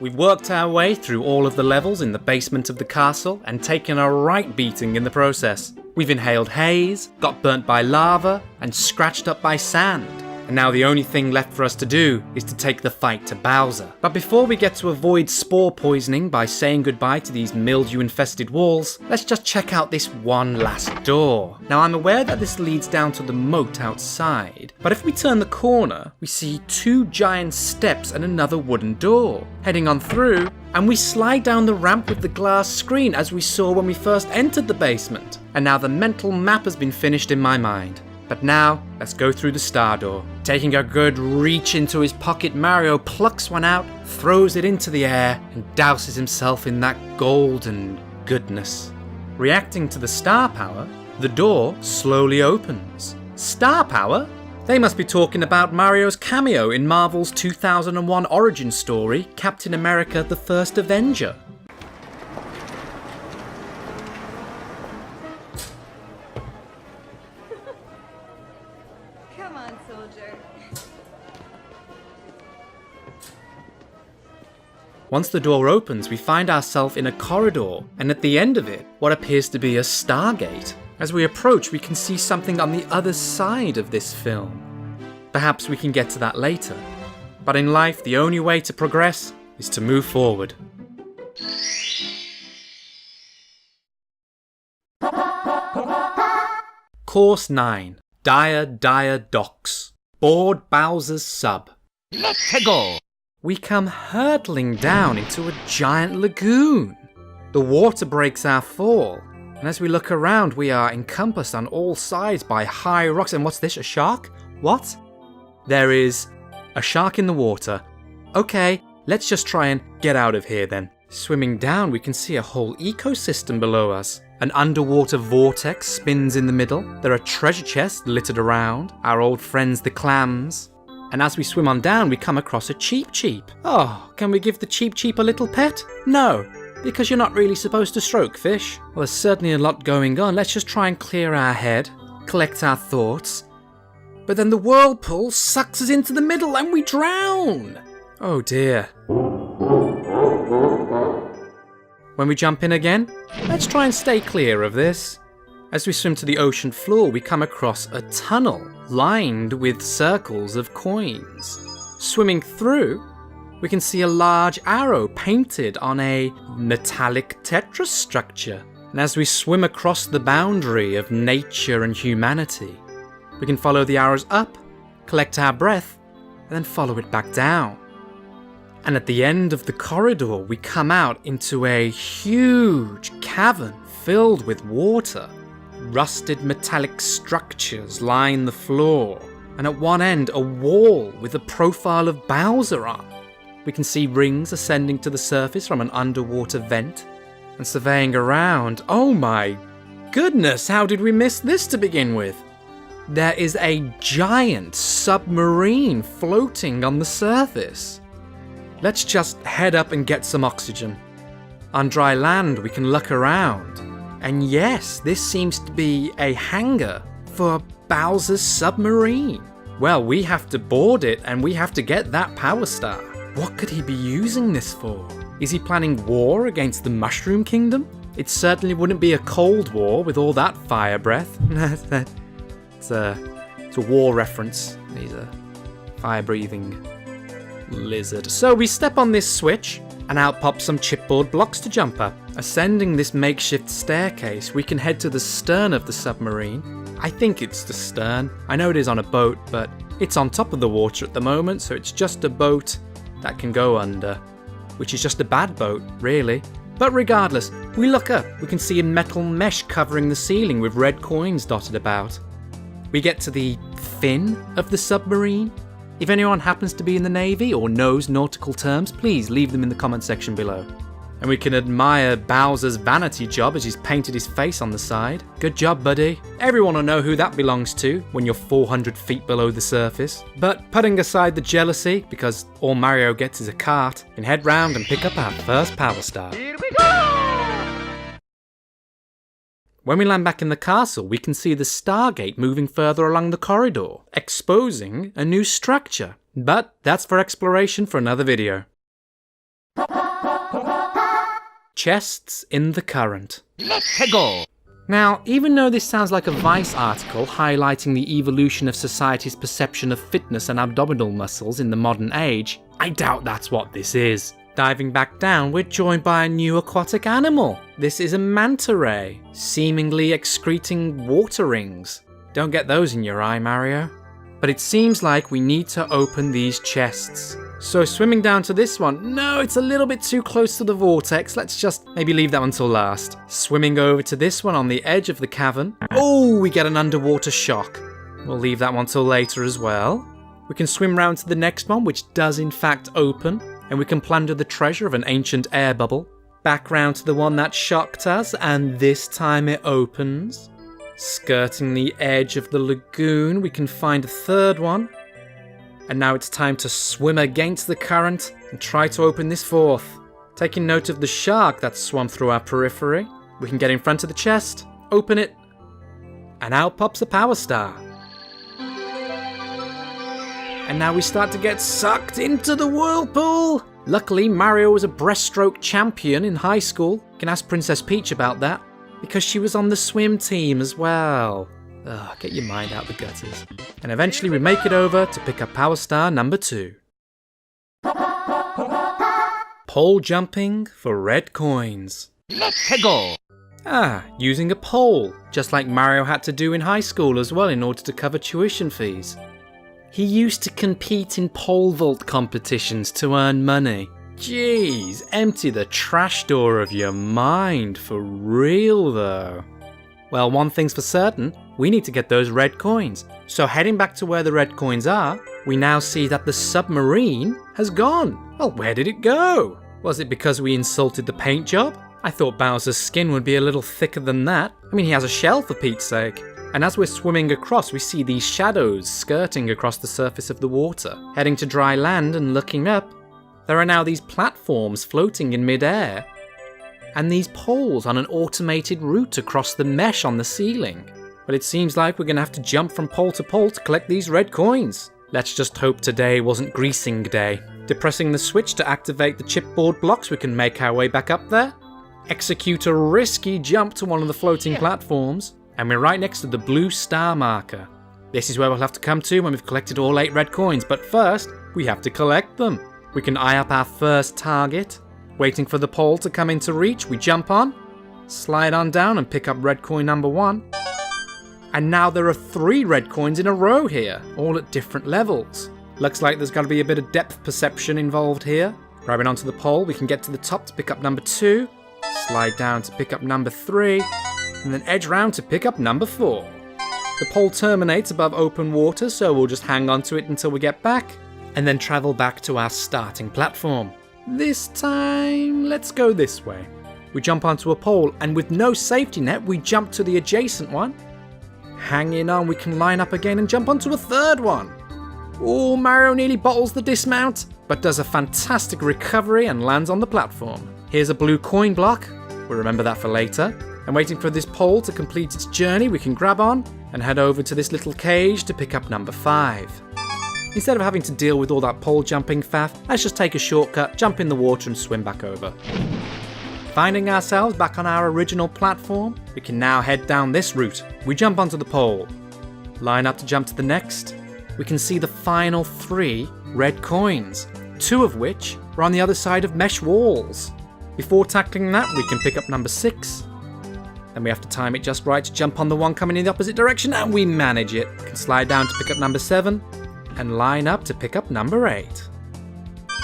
We've worked our way through all of the levels in the basement of the castle and taken a right beating in the process. We've inhaled haze, got burnt by lava, and scratched up by sand. And now the only thing left for us to do is to take the fight to Bowser. But before we get to avoid spore poisoning by saying goodbye to these mildew-infested walls, let's just check out this one last door. Now I'm aware that this leads down to the moat outside, but if we turn the corner, we see 2 giant steps and another wooden door. Heading on through, and we slide down the ramp with the glass screen as we saw when we first entered the basement. And now the mental map has been finished in my mind. But now, let's go through the star door. Taking a good reach into his pocket, Mario plucks one out, throws it into the air, and douses himself in that golden goodness. Reacting to the star power, the door slowly opens. Star power? They must be talking about Mario's cameo in Marvel's 2001 origin story, Captain America: The First Avenger. Come on, soldier. Once the door opens, we find ourselves in a corridor, and at the end of it, what appears to be a Stargate. As we approach, we can see something on the other side of this film. Perhaps we can get to that later. But in life, the only way to progress is to move forward. Course 9. Dire Docks. Board Bowser's sub. Let's go! We come hurtling down into a giant lagoon. The water breaks our fall, and as we look around, we are encompassed on all sides by high rocks. And what's this, a shark? What? There is a shark in the water. Okay, let's just try and get out of here then. Swimming down, we can see a whole ecosystem below us. An underwater vortex spins in the middle. There are treasure chests littered around, our old friends the clams. And as we swim on down, we come across a Cheep Cheep. Oh, can we give the Cheep Cheep a little pet? No, because you're not really supposed to stroke fish. Well, there's certainly a lot going on. Let's just try and clear our head, collect our thoughts. But then the whirlpool sucks us into the middle and we drown. Oh dear. When we jump in again, let's try and stay clear of this. As we swim to the ocean floor, we come across a tunnel lined with circles of coins. Swimming through, we can see a large arrow painted on a metallic Tetris structure. And as we swim across the boundary of nature and humanity, we can follow the arrows up, collect our breath, and then follow it back down. And at the end of the corridor, we come out into a huge cavern filled with water. Rusted metallic structures line the floor, and at one end a wall with a profile of Bowser on. We can see rings ascending to the surface from an underwater vent, and surveying around, oh my goodness, how did we miss this to begin with? There is a giant submarine floating on the surface. Let's just head up and get some oxygen. On dry land we can look around. And yes, this seems to be a hangar for Bowser's submarine. Well, we have to board it and we have to get that power star. What could he be using this for? Is he planning war against the Mushroom Kingdom? It certainly wouldn't be a cold war with all that fire breath. It's a war reference. He's a fire-breathing lizard. So we step on this switch, and out pop some chipboard blocks to jump up. Ascending this makeshift staircase, we can head to the stern of the submarine. I think it's the stern. I know it is on a boat, but it's on top of the water at the moment, so it's just a boat that can go under, which is just a bad boat, really. But regardless, we look up. We can see a metal mesh covering the ceiling with red coins dotted about. We get to the fin of the submarine. If anyone happens to be in the Navy or knows nautical terms, please leave them in the comment section below. And we can admire Bowser's vanity job as he's painted his face on the side. Good job, buddy. Everyone will know who that belongs to when you're 400 feet below the surface. But putting aside the jealousy, because all Mario gets is a cart, we can head round and pick up our first power star. Here we go! When we land back in the castle, we can see the Stargate moving further along the corridor, exposing a new structure. But that's for exploration for another video. Chests in the current. Let's go. Now, even though this sounds like a Vice article highlighting the evolution of society's perception of fitness and abdominal muscles in the modern age, I doubt that's what this is. Diving back down, we're joined by a new aquatic animal. This is a manta ray, seemingly excreting water rings. Don't get those in your eye, Mario. But it seems like we need to open these chests. So swimming down to this one, no, it's a little bit too close to the vortex. Let's just maybe leave that one till last. Swimming over to this one on the edge of the cavern. Oh, we get an underwater shock. We'll leave that one till later as well. We can swim round to the next one, which does in fact open, and we can plunder the treasure of an ancient air bubble. Back round to the one that shocked us, and this time it opens. Skirting the edge of the lagoon, we can find a third one. And now it's time to swim against the current and try to open this fourth. Taking note of the shark that swam through our periphery, we can get in front of the chest, open it, and out pops a power star. And now we start to get sucked into the whirlpool. Luckily, Mario was a breaststroke champion in high school. You can ask Princess Peach about that, because she was on the swim team as well. Ugh, get your mind out the gutters. And eventually we make it over to pick up power star number 2. Pole jumping for red coins. Let's go. Using a pole, just like Mario had to do in high school as well in order to cover tuition fees. He used to compete in pole vault competitions to earn money. Jeez, empty the trash door of your mind for real though. Well, one thing's for certain, we need to get those red coins. So heading back to where the red coins are, we now see that the submarine has gone. Well, where did it go? Was it because we insulted the paint job? I thought Bowser's skin would be a little thicker than that. I mean, he has a shell for Pete's sake. And as we're swimming across, we see these shadows skirting across the surface of the water. Heading to dry land and looking up, there are now these platforms floating in midair. And these poles on an automated route across the mesh on the ceiling. But it seems like we're going to have to jump from pole to pole to collect these red coins. Let's just hope today wasn't greasing day. Depressing the switch to activate the chipboard blocks, we can make our way back up there. Execute a risky jump to one of the floating platforms. And we're right next to the blue star marker. This is where we'll have to come to when we've collected all 8 red coins. But first, we have to collect them. We can eye up our first target. Waiting for the pole to come into reach, we jump on, slide on down and pick up red coin number 1. And now there are 3 red coins in a row here, all at different levels. Looks like there's got to be a bit of depth perception involved here. Grabbing onto the pole, we can get to the top to pick up number 2, slide down to pick up number 3, and then edge round to pick up number 4. The pole terminates above open water, so we'll just hang on to it until we get back, and then travel back to our starting platform. This time, let's go this way. We jump onto a pole, and with no safety net, we jump to the adjacent one. Hanging on, we can line up again and jump onto a third one. Oh, Mario nearly bottles the dismount, but does a fantastic recovery and lands on the platform. Here's a blue coin block. We'll remember that for later. And waiting for this pole to complete its journey, we can grab on and head over to this little cage to pick up number 5. Instead of having to deal with all that pole jumping faff, let's just take a shortcut, jump in the water and swim back over. Finding ourselves back on our original platform, we can now head down this route. We jump onto the pole, line up to jump to the next. We can see the final 3 red coins, 2 of which are on the other side of mesh walls. Before tackling that, we can pick up number 6. Then we have to time it just right to jump on the one coming in the opposite direction, and we manage it. We can slide down to pick up number 7. And line up to pick up number 8.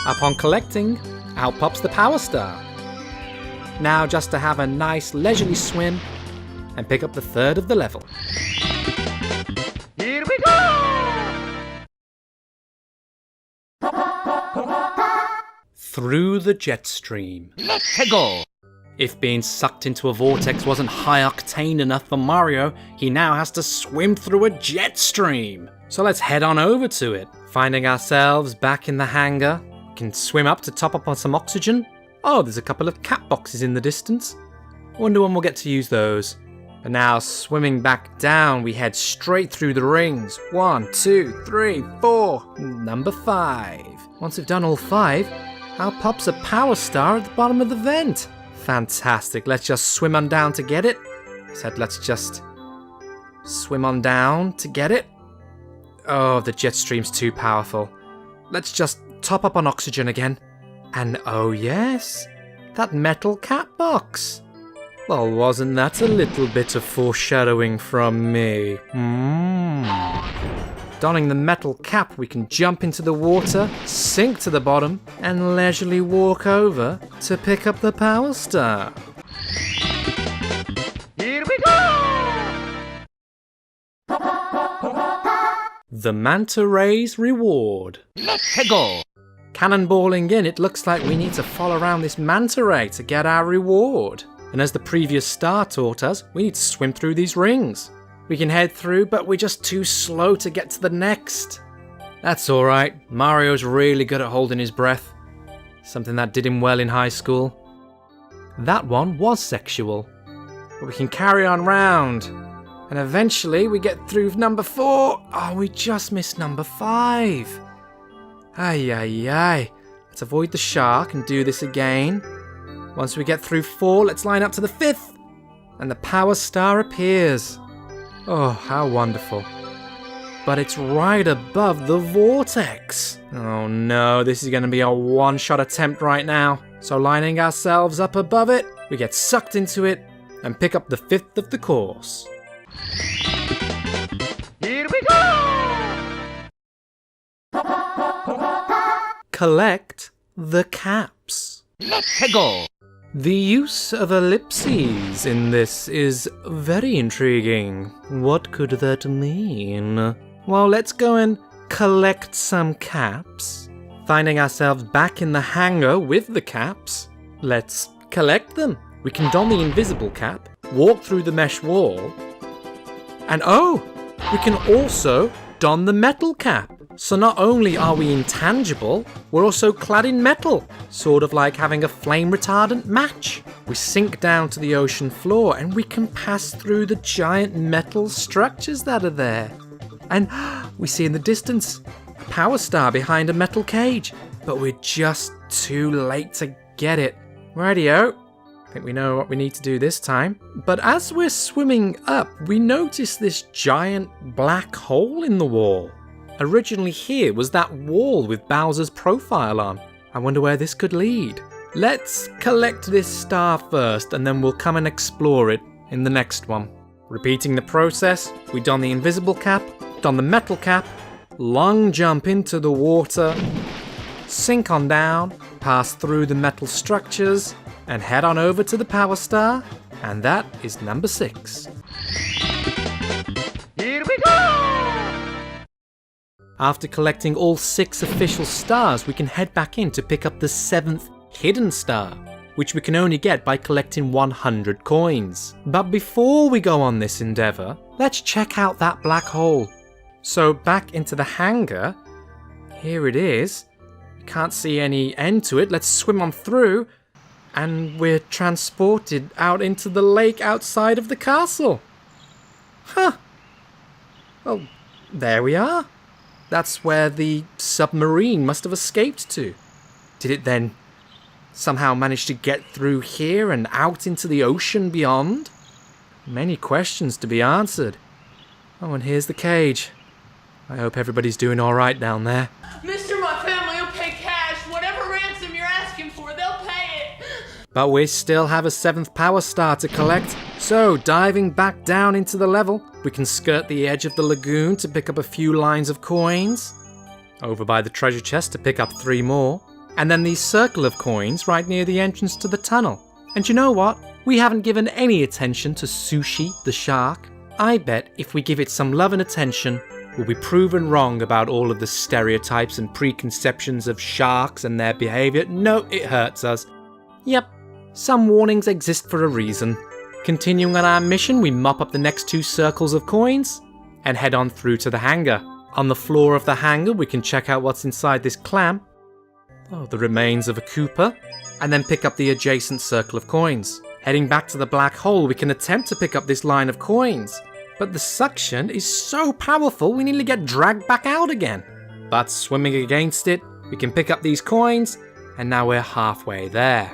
Upon collecting, out pops the power star. Now just to have a nice leisurely swim and pick up the 3rd of the level. Here we go. Through the jet stream. Let's go. If being sucked into a vortex wasn't high octane enough for Mario, he now has to swim through a jet stream. So let's head on over to it. Finding ourselves back in the hangar, we can swim up to top up on some oxygen. Oh, there's a couple of cat boxes in the distance. Wonder when we'll get to use those. And now swimming back down, we head straight through the rings. 1, 2, 3, 4, number 5. Once we've done all 5, out pops a power star at the bottom of the vent. Fantastic. Let's just swim on down to get it. I said let's just swim on down to get it. Oh, the jet stream's too powerful. Let's just top up on oxygen again. And oh yes, that metal cap box. Well, wasn't that a little bit of foreshadowing from me? Donning the metal cap, we can jump into the water, sink to the bottom, and leisurely walk over to pick up the power star. Here we go! The Manta Ray's reward. Let's go! Cannonballing in, it looks like we need to follow around this Manta Ray to get our reward. And as the previous star taught us, we need to swim through these rings. We can head through, but we're just too slow to get to the next. That's alright, Mario's really good at holding his breath. Something that did him well in high school. That one was sexual. But we can carry on round. And eventually we get through number 4. Oh, we just missed number 5. Ay, ay, ay. Let's avoid the shark and do this again. Once we get through 4, let's line up to the 5th. And the power star appears. Oh, how wonderful. But it's right above the vortex. Oh no, this is going to be a one-shot attempt right now. So lining ourselves up above it, we get sucked into it and pick up the 5th of the course. Here we go! Collect the caps. Let's go! The use of ellipses in this is very intriguing. What could that mean? Well, let's go and collect some caps. Finding ourselves back in the hangar with the caps, let's collect them. We can don the invisible cap, walk through the mesh wall, and oh, we can also don the metal cap. So not only are we intangible, we're also clad in metal, sort of like having a flame retardant match. We sink down to the ocean floor and we can pass through the giant metal structures that are there. And we see in the distance a power star behind a metal cage, but we're just too late to get it. Rightio. I think we know what we need to do this time. But as we're swimming up, we notice this giant black hole in the wall. Originally here was that wall with Bowser's profile on. I wonder where this could lead. Let's collect this star first and then we'll come and explore it in the next one. Repeating the process, we don the invisible cap, don the metal cap, long jump into the water, sink on down, pass through the metal structures, and head on over to the power star, and that is number 6. Here we go! After collecting all 6 official stars, we can head back in to pick up the 7th hidden star, which we can only get by collecting 100 coins. But before we go on this endeavour, let's check out that black hole. So back into the hangar, here it is. We can't see any end to it, let's swim on through, and we're transported out into the lake outside of the castle. Huh. Well, there we are. That's where the submarine must have escaped to. Did it then somehow manage to get through here and out into the ocean beyond? Many questions to be answered. Oh, and here's the cage. I hope everybody's doing alright down there. Mister, my family will pay cash. Whatever ransom you're asking for, they'll pay it. But we still have a 7th power star to collect. So, diving back down into the level, we can skirt the edge of the lagoon to pick up a few lines of coins. Over by the treasure chest to pick up 3 more. And then the circle of coins right near the entrance to the tunnel. And you know what? We haven't given any attention to Sushi the shark. I bet if we give it some love and attention, we'll be proven wrong about all of the stereotypes and preconceptions of sharks and their behaviour. No, it hurts us. Yep, some warnings exist for a reason. Continuing on our mission, we mop up the next 2 circles of coins and head on through to the hangar. On the floor of the hangar, we can check out what's inside this clam. Oh, the remains of a Koopa. And then pick up the adjacent circle of coins. Heading back to the black hole, we can attempt to pick up this line of coins. But the suction is so powerful, we nearly get dragged back out again. But swimming against it, we can pick up these coins, and now we're halfway there.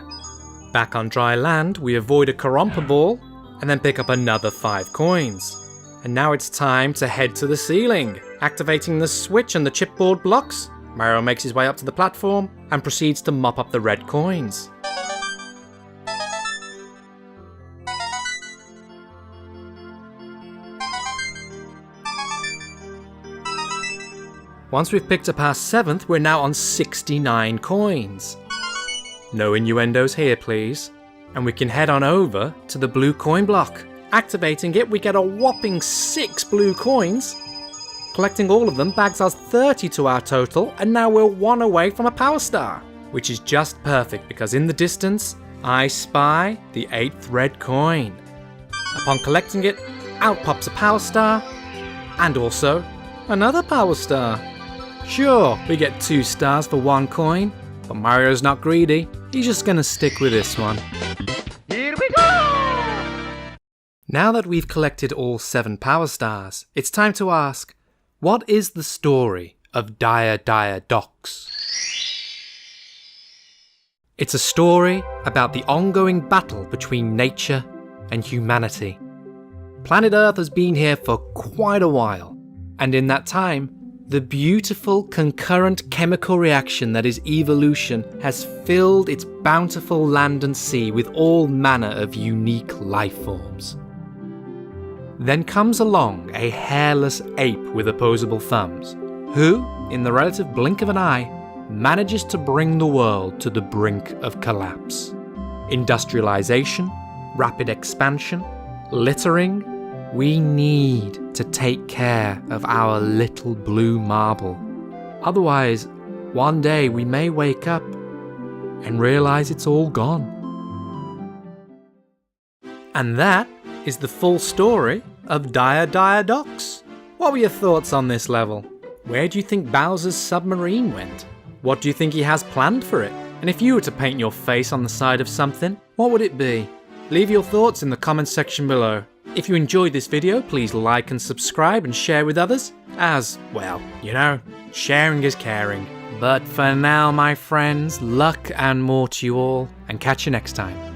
Back on dry land, we avoid a Karompa ball, and then pick up another 5 coins. And now it's time to head to the ceiling. Activating the switch and the chipboard blocks, Mario makes his way up to the platform and proceeds to mop up the red coins. Once we've picked up our 7th, we're now on 69 coins. No innuendos here, please. And we can head on over to the blue coin block. Activating it, we get a whopping 6 blue coins. Collecting all of them bags us 30 to our total, and now we're 1 away from a power star. Which is just perfect because in the distance, I spy the 8th red coin. Upon collecting it, out pops a power star, and also another power star. Sure, we get 2 stars for 1 coin, but Mario's not greedy. He's just gonna stick with this one. Here we go! Now that we've collected all 7 power stars, it's time to ask, what is the story of Dire Docks? It's a story about the ongoing battle between nature and humanity. Planet Earth has been here for quite a while, and in that time, the beautiful concurrent chemical reaction that is evolution has filled its bountiful land and sea with all manner of unique life forms. Then comes along a hairless ape with opposable thumbs, who, in the relative blink of an eye, manages to bring the world to the brink of collapse. Industrialization, rapid expansion, littering. We need to take care of our little blue marble. Otherwise, one day we may wake up and realize it's all gone. And that is the full story of Dire Docks. What were your thoughts on this level? Where do you think Bowser's submarine went? What do you think he has planned for it? And if you were to paint your face on the side of something, what would it be? Leave your thoughts in the comments section below. If you enjoyed this video, please like and subscribe and share with others, as, well, you know, sharing is caring. But for now, my friends, luck and more to you all, and catch you next time.